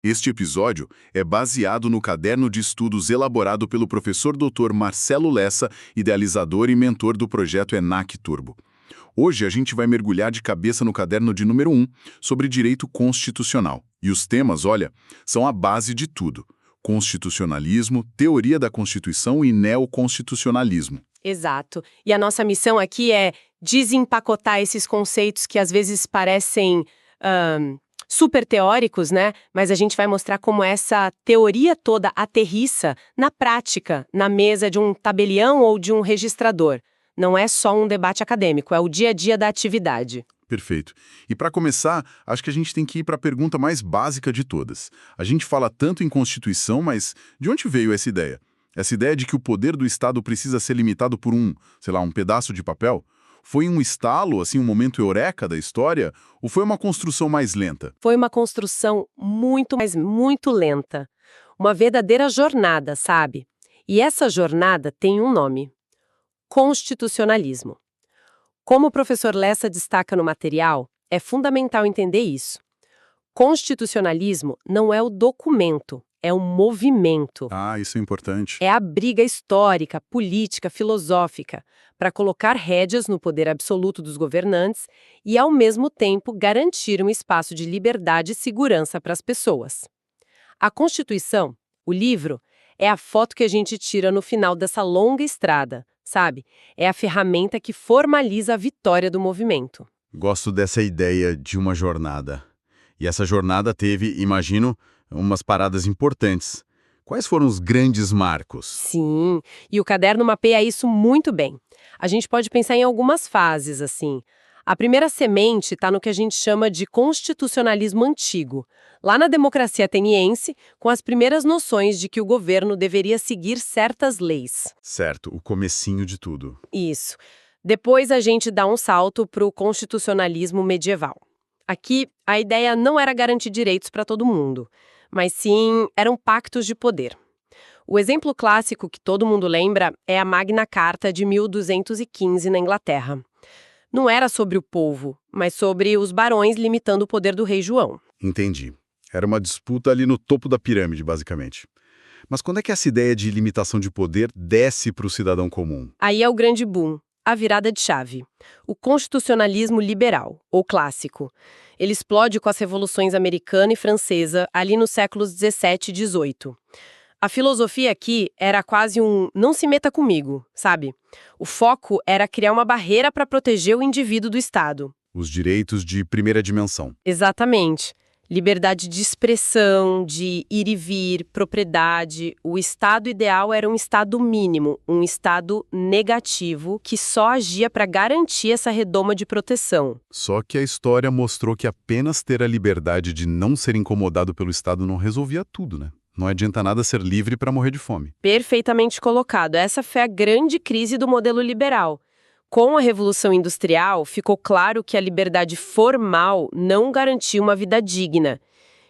Este episódio é baseado no caderno de estudos elaborado pelo professor Dr. Marcelo Lessa, idealizador e mentor do projeto ENAC Turbo. Hoje a gente vai mergulhar de cabeça no caderno de número 1, sobre direito constitucional. E os temas, olha, são a base de tudo: constitucionalismo, teoria da Constituição e neoconstitucionalismo. Exato. E a nossa missão aqui é desempacotar esses conceitos que às vezes parecem super teóricos, né? Mas a gente vai mostrar como essa teoria toda aterrissa na prática, na mesa de um tabelião ou de um registrador. Não é só um debate acadêmico, é o dia a dia da atividade. Perfeito. E para começar, acho que a gente tem que ir para a pergunta mais básica de todas. A gente fala tanto em Constituição, mas de onde veio essa ideia? Essa ideia de que o poder do Estado precisa ser limitado por um pedaço de papel? Foi um estalo, um momento eureka da história? Ou foi uma construção mais lenta? Foi uma construção muito, mas muito lenta. Uma verdadeira jornada, sabe? E essa jornada tem um nome: constitucionalismo. Como o professor Lessa destaca no material, é fundamental entender isso. Constitucionalismo não é o documento, é o movimento. Ah, isso é importante. É a briga histórica, política, filosófica, para colocar rédeas no poder absoluto dos governantes e, ao mesmo tempo, garantir um espaço de liberdade e segurança para as pessoas. A Constituição, o livro, é a foto que a gente tira no final dessa longa estrada, sabe? É a ferramenta que formaliza a vitória do movimento. Gosto dessa ideia de uma jornada. E essa jornada teve, imagino, umas paradas importantes. Quais foram os grandes marcos? Sim, e o caderno mapeia isso muito bem. A gente pode pensar em algumas fases, assim. A primeira semente está no que a gente chama de constitucionalismo antigo, lá na democracia ateniense, com as primeiras noções de que o governo deveria seguir certas leis. Certo, o comecinho de tudo. Isso. Depois a gente dá um salto para o constitucionalismo medieval. Aqui, a ideia não era garantir direitos para todo mundo, mas sim eram pactos de poder. O exemplo clássico que todo mundo lembra é a Magna Carta de 1215 na Inglaterra. Não era sobre o povo, mas sobre os barões limitando o poder do rei João. Entendi. Era uma disputa ali no topo da pirâmide, basicamente. Mas quando é que essa ideia de limitação de poder desce para o cidadão comum? Aí é o grande boom, a virada de chave. O constitucionalismo liberal, ou clássico. Ele explode com as revoluções americana e francesa, ali nos séculos 17 e 18. A filosofia aqui era quase um não se meta comigo, sabe? O foco era criar uma barreira para proteger o indivíduo do Estado. Os direitos de primeira dimensão. Exatamente. Liberdade de expressão, de ir e vir, propriedade. O estado ideal era um estado mínimo, um estado negativo que só agia para garantir essa redoma de proteção. Só que a história mostrou que apenas ter a liberdade de não ser incomodado pelo Estado não resolvia tudo, né? Não adianta nada ser livre para morrer de fome. Perfeitamente colocado. Essa foi a grande crise do modelo liberal. Com a Revolução Industrial, ficou claro que a liberdade formal não garantia uma vida digna.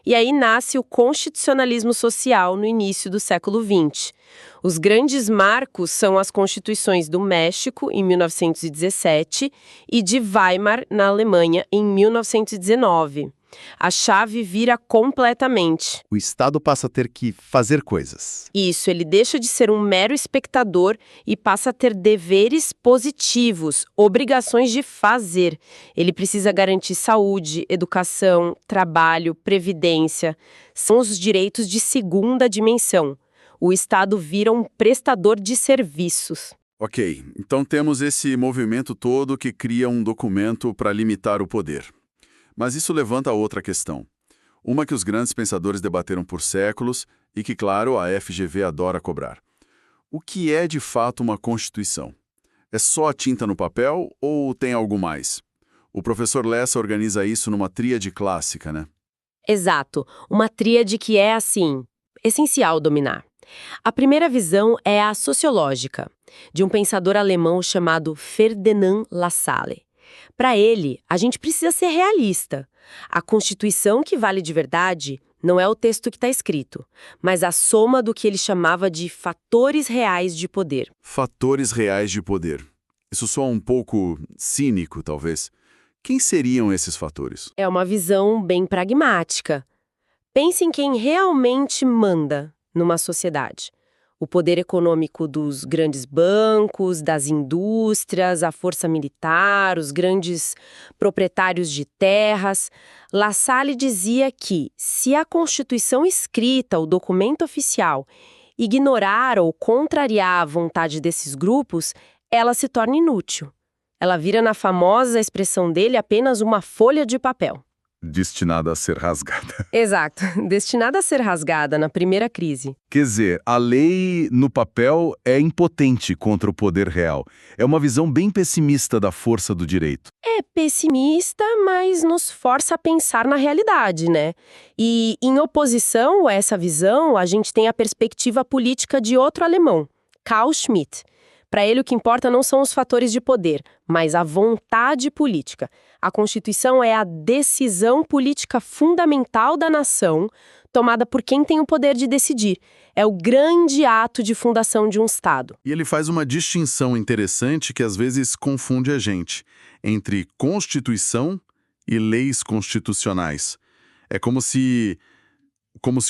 E aí nasce o constitucionalismo social no início do século XX. Os grandes marcos são as constituições do México, em 1917, e de Weimar, na Alemanha, em 1919. A chave vira completamente. O Estado passa a ter que fazer coisas. Isso, ele deixa de ser um mero espectador e passa a ter deveres positivos, obrigações de fazer. Ele precisa garantir saúde, educação, trabalho, previdência. São os direitos de segunda dimensão. O Estado vira um prestador de serviços. Ok, então temos esse movimento todo que cria um documento para limitar o poder. Mas isso levanta outra questão. Uma que os grandes pensadores debateram por séculos e que, claro, a FGV adora cobrar. O que é, de fato, uma Constituição? É só a tinta no papel ou tem algo mais? O professor Lessa organiza isso numa tríade clássica, né? Exato. Uma tríade que é, essencial dominar. A primeira visão é a sociológica, de um pensador alemão chamado Ferdinand Lassalle. Para ele, a gente precisa ser realista. A Constituição que vale de verdade não é o texto que está escrito, mas a soma do que ele chamava de fatores reais de poder. Fatores reais de poder. Isso soa um pouco cínico, talvez. Quem seriam esses fatores? É uma visão bem pragmática. Pense em quem realmente manda numa sociedade. O poder econômico dos grandes bancos, das indústrias, a força militar, os grandes proprietários de terras. La Salle dizia que, se a Constituição escrita, o documento oficial, ignorar ou contrariar a vontade desses grupos, ela se torna inútil. Ela vira, na famosa expressão dele, apenas uma folha de papel. Destinada a ser rasgada. Exato, destinada a ser rasgada na primeira crise. Quer dizer, a lei no papel é impotente contra o poder real. É uma visão bem pessimista da força do direito. É pessimista, mas nos força a pensar na realidade, né? E, em oposição a essa visão, a gente tem a perspectiva política de outro alemão, Carl Schmitt. Para ele, o que importa não são os fatores de poder, mas a vontade política. A Constituição é a decisão política fundamental da nação, tomada por quem tem o poder de decidir. É o grande ato de fundação de um Estado. E ele faz uma distinção interessante que às vezes confunde a gente, entre Constituição e leis constitucionais. É como se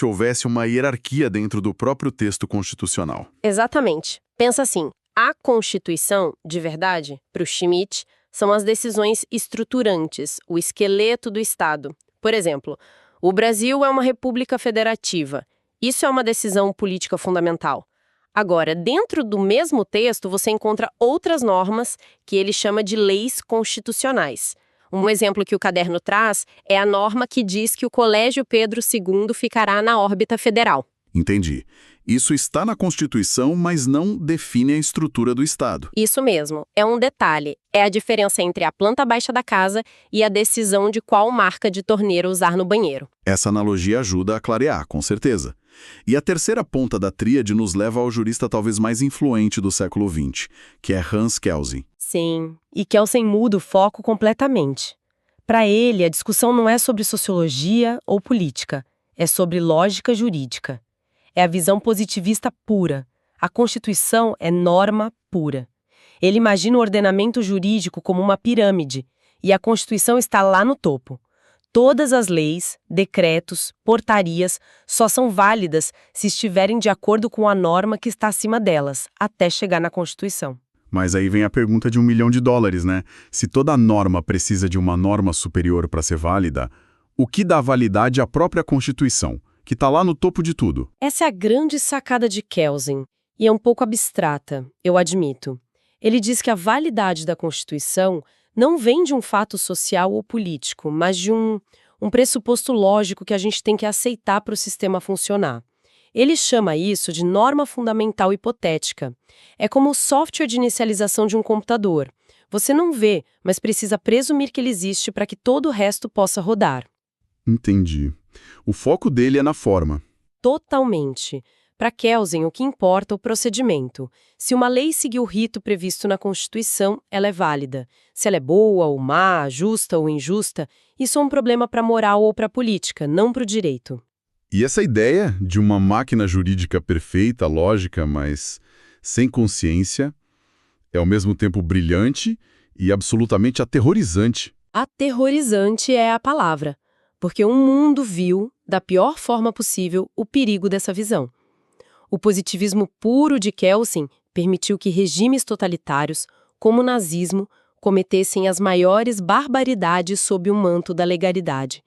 houvesse uma hierarquia dentro do próprio texto constitucional. Exatamente. Pensa assim, a Constituição, de verdade, para o Schmitt, são as decisões estruturantes, o esqueleto do Estado. Por exemplo, o Brasil é uma república federativa. Isso é uma decisão política fundamental. Agora, dentro do mesmo texto, você encontra outras normas que ele chama de leis constitucionais. Um exemplo que o caderno traz é a norma que diz que o Colégio Pedro II ficará na órbita federal. Entendi. Isso está na Constituição, mas não define a estrutura do Estado. Isso mesmo. É um detalhe. É a diferença entre a planta baixa da casa e a decisão de qual marca de torneira usar no banheiro. Essa analogia ajuda a clarear, com certeza. E a terceira ponta da tríade nos leva ao jurista talvez mais influente do século XX, que é Hans Kelsen. Sim, e Kelsen muda o foco completamente. Para ele, a discussão não é sobre sociologia ou política, é sobre lógica jurídica. É a visão positivista pura. A Constituição é norma pura. Ele imagina o ordenamento jurídico como uma pirâmide, e a Constituição está lá no topo. Todas as leis, decretos, portarias só são válidas se estiverem de acordo com a norma que está acima delas, até chegar na Constituição. Mas aí vem a pergunta de $1 milhão, né? Se toda norma precisa de uma norma superior para ser válida, o que dá validade à própria Constituição, que está lá no topo de tudo? Essa é a grande sacada de Kelsen, e é um pouco abstrata, eu admito. Ele diz que a validade da Constituição não vem de um fato social ou político, mas de um pressuposto lógico que a gente tem que aceitar para o sistema funcionar. Ele chama isso de norma fundamental hipotética. É como o software de inicialização de um computador. Você não vê, mas precisa presumir que ele existe para que todo o resto possa rodar. Entendi. O foco dele é na forma. Totalmente. Para Kelsen, o que importa é o procedimento. Se uma lei seguir o rito previsto na Constituição, ela é válida. Se ela é boa ou má, justa ou injusta, isso é um problema para a moral ou para a política, não para o direito. E essa ideia de uma máquina jurídica perfeita, lógica, mas sem consciência, é ao mesmo tempo brilhante e absolutamente aterrorizante. Aterrorizante é a palavra, porque o mundo viu, da pior forma possível, o perigo dessa visão. O positivismo puro de Kelsen permitiu que regimes totalitários, como o nazismo, cometessem as maiores barbaridades sob o manto da legalidade.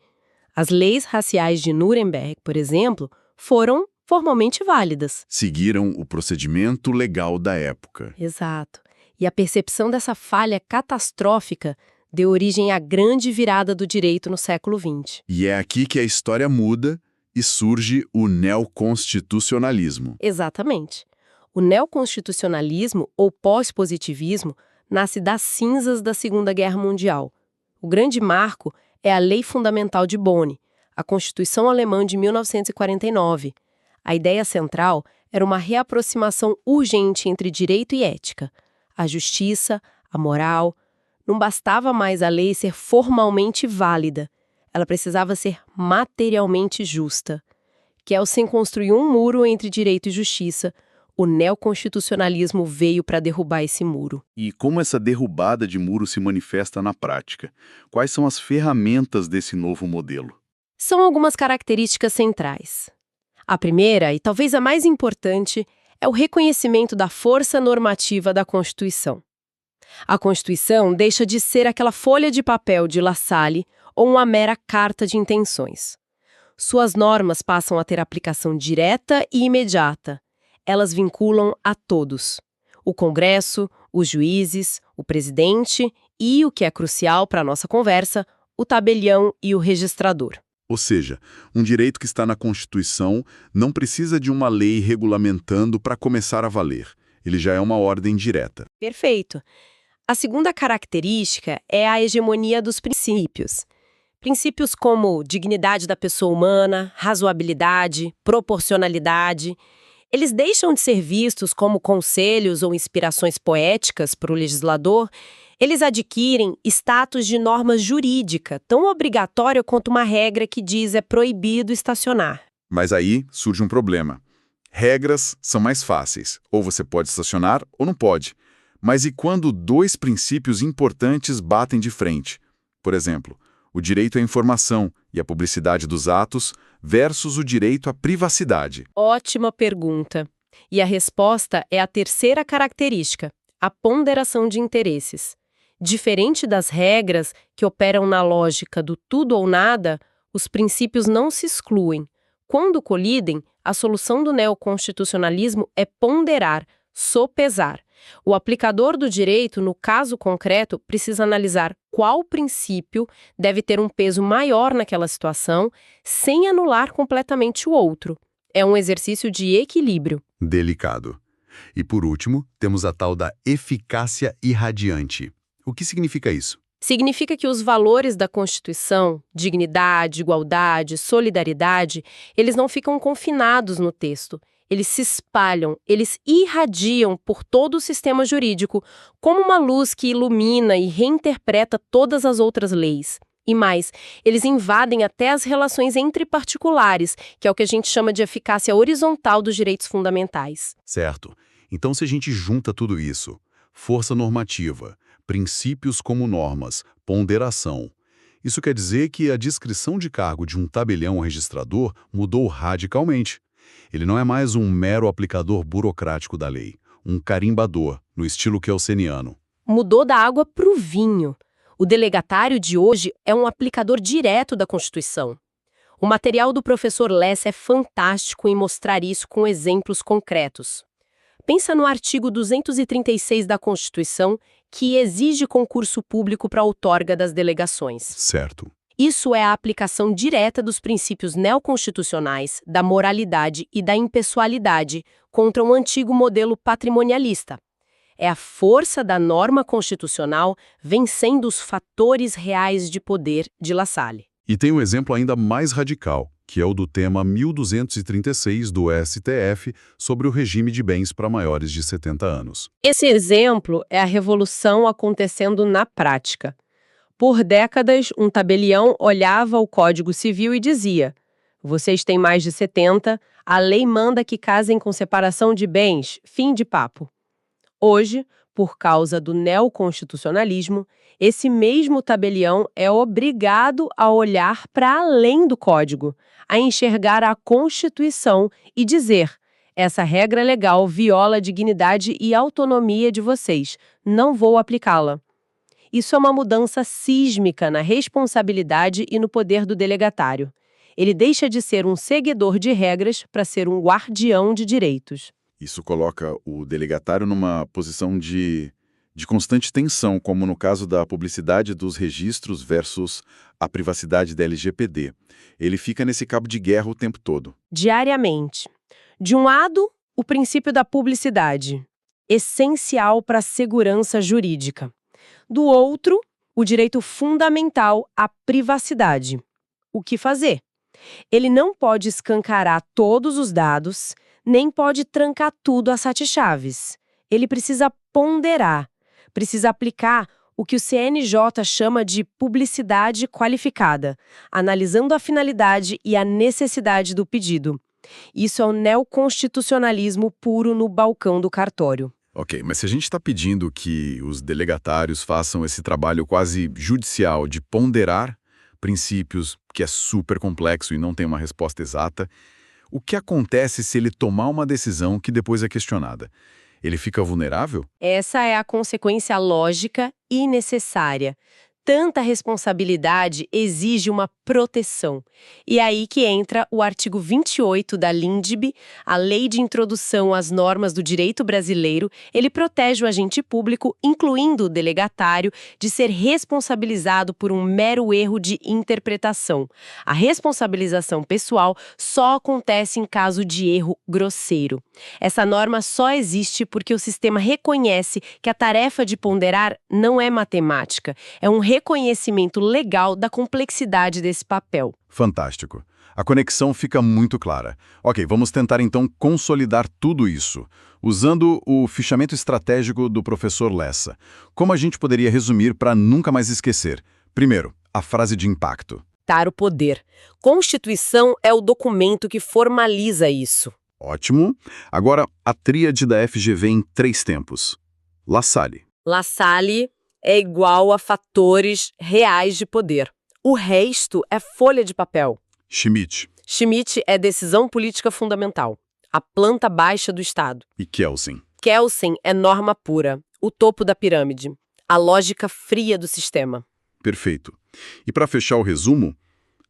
As leis raciais de Nuremberg, por exemplo, foram formalmente válidas. Seguiram o procedimento legal da época. Exato. E a percepção dessa falha catastrófica deu origem à grande virada do direito no século XX. E é aqui que a história muda e surge o neoconstitucionalismo. Exatamente. O neoconstitucionalismo, ou pós-positivismo, nasce das cinzas da Segunda Guerra Mundial. O grande marco é a Lei Fundamental de Bonn, a Constituição Alemã de 1949. A ideia central era uma reaproximação urgente entre direito e ética. A justiça, a moral. Não bastava mais a lei ser formalmente válida. Ela precisava ser materialmente justa. Kelsen construiu um muro entre direito e justiça. O neoconstitucionalismo veio para derrubar esse muro. E como essa derrubada de muro se manifesta na prática? Quais são as ferramentas desse novo modelo? São algumas características centrais. A primeira, e talvez a mais importante, é o reconhecimento da força normativa da Constituição. A Constituição deixa de ser aquela folha de papel de La Salle ou uma mera carta de intenções. Suas normas passam a ter aplicação direta e imediata. Elas vinculam a todos: o Congresso, os juízes, o presidente e, o que é crucial para a nossa conversa, o tabelião e o registrador. Ou seja, um direito que está na Constituição não precisa de uma lei regulamentando para começar a valer. Ele já é uma ordem direta. Perfeito. A segunda característica é a hegemonia dos princípios. Princípios como dignidade da pessoa humana, razoabilidade, proporcionalidade. Eles deixam de ser vistos como conselhos ou inspirações poéticas para o legislador. Eles adquirem status de norma jurídica, tão obrigatória quanto uma regra que diz é proibido estacionar. Mas aí surge um problema. Regras são mais fáceis. Ou você pode estacionar ou não pode. Mas e quando dois princípios importantes batem de frente? Por exemplo, o direito à informação e à publicidade dos atos versus o direito à privacidade. Ótima pergunta. E a resposta é a terceira característica, a ponderação de interesses. Diferente das regras que operam na lógica do tudo ou nada, os princípios não se excluem. Quando colidem, a solução do neoconstitucionalismo é ponderar, sopesar. O aplicador do direito, no caso concreto, precisa analisar qual princípio deve ter um peso maior naquela situação, sem anular completamente o outro. É um exercício de equilíbrio. Delicado. E por último, temos a tal da eficácia irradiante. O que significa isso? Significa que os valores da Constituição, dignidade, igualdade, solidariedade, eles não ficam confinados no texto. Eles se espalham, eles irradiam por todo o sistema jurídico, como uma luz que ilumina e reinterpreta todas as outras leis. E mais, eles invadem até as relações entre particulares, que é o que a gente chama de eficácia horizontal dos direitos fundamentais. Certo. Então, se a gente junta tudo isso, força normativa, princípios como normas, ponderação, isso quer dizer que a descrição de cargo de um tabelião registrador mudou radicalmente. Ele não é mais um mero aplicador burocrático da lei, um carimbador, no estilo kelseniano. Mudou da água para o vinho. O delegatário de hoje é um aplicador direto da Constituição. O material do professor Less é fantástico em mostrar isso com exemplos concretos. Pensa no artigo 236 da Constituição, que exige concurso público para a outorga das delegações. Certo. Isso é a aplicação direta dos princípios neoconstitucionais, da moralidade e da impessoalidade contra um antigo modelo patrimonialista. É a força da norma constitucional vencendo os fatores reais de poder de La Salle. E tem um exemplo ainda mais radical, que é o do tema 1236 do STF sobre o regime de bens para maiores de 70 anos. Esse exemplo é a revolução acontecendo na prática. Por décadas, um tabelião olhava o Código Civil e dizia: vocês têm mais de 70, a lei manda que casem com separação de bens, fim de papo. Hoje, por causa do neoconstitucionalismo, esse mesmo tabelião é obrigado a olhar para além do Código, a enxergar a Constituição e dizer: essa regra legal viola a dignidade e autonomia de vocês, não vou aplicá-la. Isso é uma mudança sísmica na responsabilidade e no poder do delegatário. Ele deixa de ser um seguidor de regras para ser um guardião de direitos. Isso coloca o delegatário numa posição de constante tensão, como no caso da publicidade dos registros versus a privacidade da LGPD. Ele fica nesse cabo de guerra o tempo todo. Diariamente. De um lado, o princípio da publicidade, essencial para a segurança jurídica. Do outro, o direito fundamental à privacidade. O que fazer? Ele não pode escancarar todos os dados, nem pode trancar tudo a sete chaves. Ele precisa ponderar, precisa aplicar o que o CNJ chama de publicidade qualificada, analisando a finalidade e a necessidade do pedido. Isso é o neoconstitucionalismo puro no balcão do cartório. Ok, mas se a gente está pedindo que os delegatários façam esse trabalho quase judicial de ponderar, princípios, que é super complexo e não tem uma resposta exata. O que acontece se ele tomar uma decisão que depois é questionada? Ele fica vulnerável? Essa é a consequência lógica e necessária. Tanta responsabilidade exige uma proteção. E é aí que entra o artigo 28 da LINDB, a Lei de Introdução às Normas do Direito Brasileiro. Ele protege o agente público, incluindo o delegatário, de ser responsabilizado por um mero erro de interpretação. A responsabilização pessoal só acontece em caso de erro grosseiro. Essa norma só existe porque o sistema reconhece que a tarefa de ponderar não é matemática, é um reconhecimento legal da complexidade desse papel. Fantástico. A conexão fica muito clara. Ok, vamos tentar então consolidar tudo isso. Usando o fichamento estratégico do professor Lessa, como a gente poderia resumir para nunca mais esquecer? Primeiro, a frase de impacto. Dar o poder. Constituição é o documento que formaliza isso. Ótimo. Agora, a tríade da FGV em 3 tempos. La Salle. La Salle é igual a fatores reais de poder. O resto é folha de papel. Schmidt. Schmidt é decisão política fundamental, a planta baixa do Estado. E Kelsen. Kelsen é norma pura, o topo da pirâmide, a lógica fria do sistema. Perfeito. E para fechar o resumo,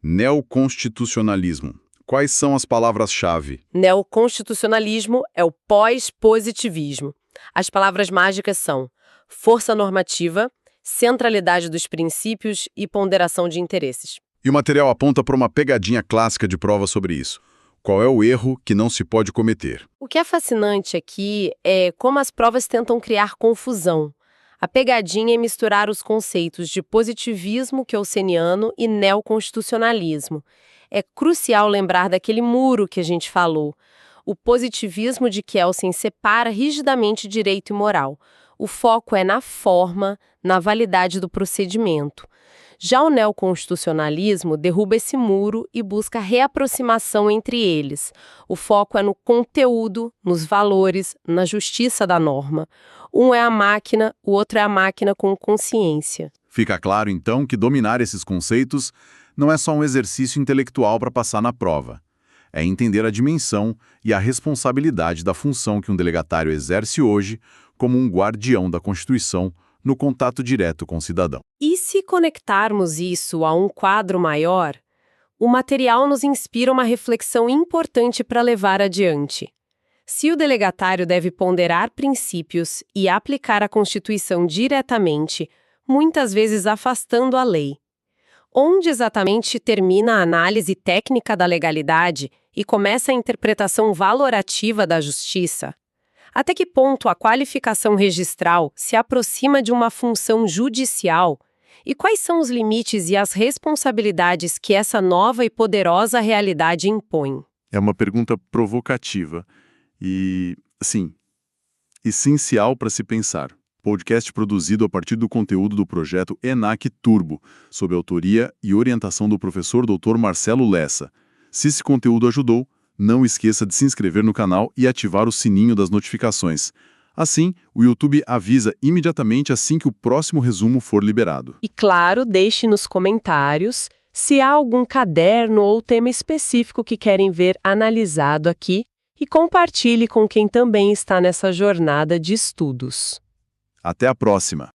neoconstitucionalismo. Quais são as palavras-chave? Neoconstitucionalismo é o pós-positivismo. As palavras mágicas são força normativa, centralidade dos princípios e ponderação de interesses. E o material aponta para uma pegadinha clássica de prova sobre isso. Qual é o erro que não se pode cometer? O que é fascinante aqui é como as provas tentam criar confusão. A pegadinha é misturar os conceitos de positivismo kelseniano e neoconstitucionalismo. É crucial lembrar daquele muro que a gente falou. O positivismo de Kelsen separa rigidamente direito e moral. O foco é na forma, na validade do procedimento. Já o neoconstitucionalismo derruba esse muro e busca reaproximação entre eles. O foco é no conteúdo, nos valores, na justiça da norma. Um é a máquina, o outro é a máquina com consciência. Fica claro, então, que dominar esses conceitos não é só um exercício intelectual para passar na prova. É entender a dimensão e a responsabilidade da função que um delegatário exerce hoje como um guardião da Constituição no contato direto com o cidadão. E se conectarmos isso a um quadro maior, o material nos inspira uma reflexão importante para levar adiante. Se o delegatário deve ponderar princípios e aplicar a Constituição diretamente, muitas vezes afastando a lei, onde exatamente termina a análise técnica da legalidade e começa a interpretação valorativa da justiça? Até que ponto a qualificação registral se aproxima de uma função judicial? E quais são os limites e as responsabilidades que essa nova e poderosa realidade impõe? É uma pergunta provocativa e, assim, essencial para se pensar. Podcast produzido a partir do conteúdo do projeto ENAC Turbo, sob autoria e orientação do professor Dr. Marcelo Lessa. Se esse conteúdo ajudou, não esqueça de se inscrever no canal e ativar o sininho das notificações. Assim, o YouTube avisa imediatamente assim que o próximo resumo for liberado. E claro, deixe nos comentários se há algum caderno ou tema específico que querem ver analisado aqui e compartilhe com quem também está nessa jornada de estudos. Até a próxima!